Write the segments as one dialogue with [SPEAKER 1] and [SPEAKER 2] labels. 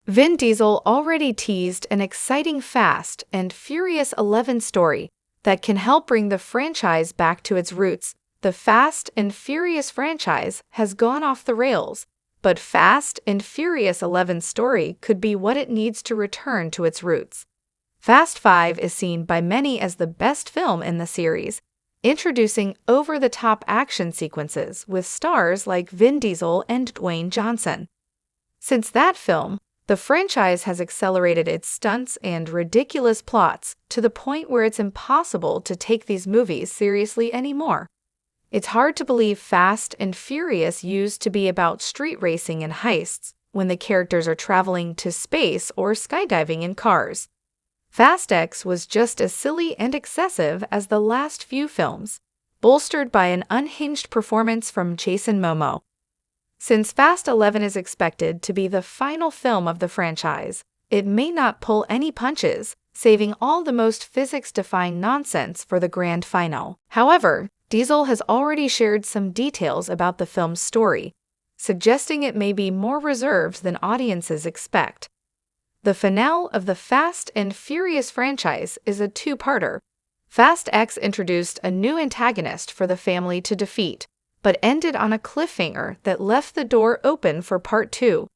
[SPEAKER 1] Vin Diesel already teased an exciting Fast and Furious 11 story that can help bring the franchise back to its roots. The Fast and Furious franchise has gone off the rails, but Fast and Furious 11 story could be what it needs to return to its roots. Fast 5 is seen by many as the best film in the series, introducing over-the-top action sequences with stars like Vin Diesel and Dwayne Johnson. Since that film, the franchise has accelerated its stunts and ridiculous plots to the point where it's impossible to take these movies seriously anymore. It's hard to believe Fast and Furious used to be about street racing and heists when the characters are traveling to space or skydiving in cars. Fast X was just as silly and excessive as the last few films, bolstered by an unhinged performance from Jason Momoa. Since Fast 11 is expected to be the final film of the franchise, it may not pull any punches, saving all the most physics-defying nonsense for the grand final. However, Diesel has already shared some details about the film's story, suggesting it may be more reserved than audiences expect. The finale of the Fast and Furious franchise is a two-parter. Fast X introduced a new antagonist for the family to defeat, but ended on a cliffhanger that left the door open for Part 2.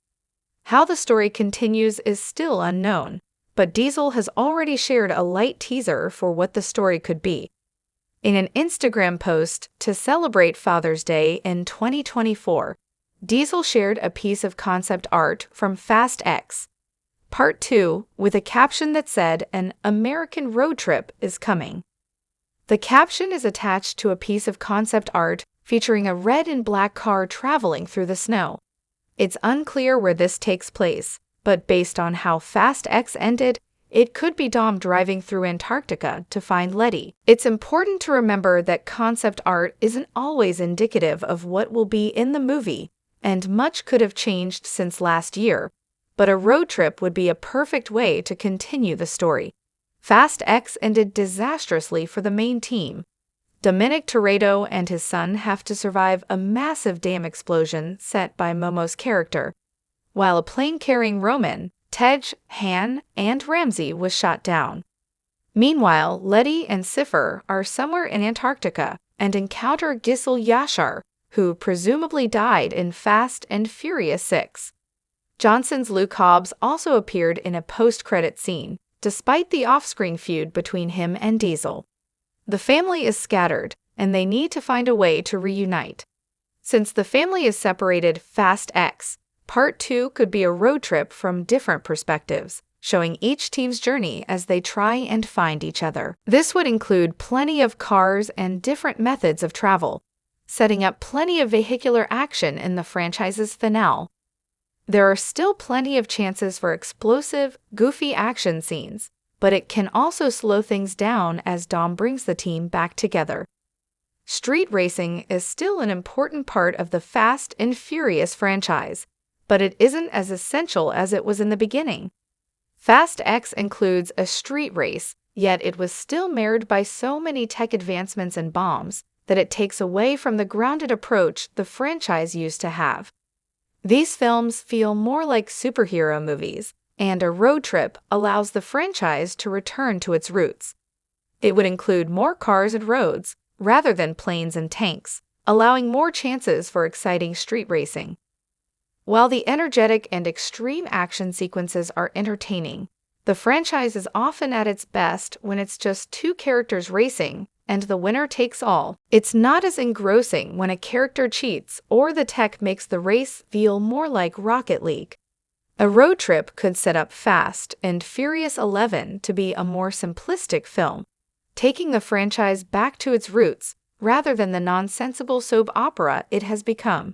[SPEAKER 1] How the story continues is still unknown, but Diesel has already shared a light teaser for what the story could be. In an Instagram post to celebrate Father's Day in 2024, Diesel shared a piece of concept art from Fast X, Part 2, with a caption that said, "An American road trip is coming." The caption is attached to a piece of concept art featuring a red and black car traveling through the snow. It's unclear where this takes place, but based on how Fast X ended, it could be Dom driving through Antarctica to find Letty. It's important to remember that concept art isn't always indicative of what will be in the movie, and much could have changed since last year, but a road trip would be a perfect way to continue the story. Fast X ended disastrously for the main team. Dominic Toretto and his son have to survive a massive dam explosion set by Momo's character, while a plane carrying Roman, Tej, Han, and Ramsey was shot down. Meanwhile, Letty and Cipher are somewhere in Antarctica and encounter Giselle Yashar, who presumably died in Fast and Furious 6. Johnson's Luke Hobbs also appeared in a post-credit scene, despite the off-screen feud between him and Diesel. The family is scattered, and they need to find a way to reunite. Since the family is separated, Fast X, Part 2 could be a road trip from different perspectives, showing each team's journey as they try and find each other. This would include plenty of cars and different methods of travel, setting up plenty of vehicular action in the franchise's finale. There are still plenty of chances for explosive, goofy action scenes, but it can also slow things down as Dom brings the team back together. Street racing is still an important part of the Fast and Furious franchise, but it isn't as essential as it was in the beginning. Fast X includes a street race, yet it was still marred by so many tech advancements and bombs that it takes away from the grounded approach the franchise used to have. These films feel more like superhero movies, and a road trip allows the franchise to return to its roots. It would include more cars and roads, rather than planes and tanks, allowing more chances for exciting street racing. While the energetic and extreme action sequences are entertaining, the franchise is often at its best when it's just two characters racing, and the winner takes all. It's not as engrossing when a character cheats or the tech makes the race feel more like Rocket League. A road trip could set up Fast and Furious 11 to be a more simplistic film, taking the franchise back to its roots rather than the nonsensical soap opera it has become.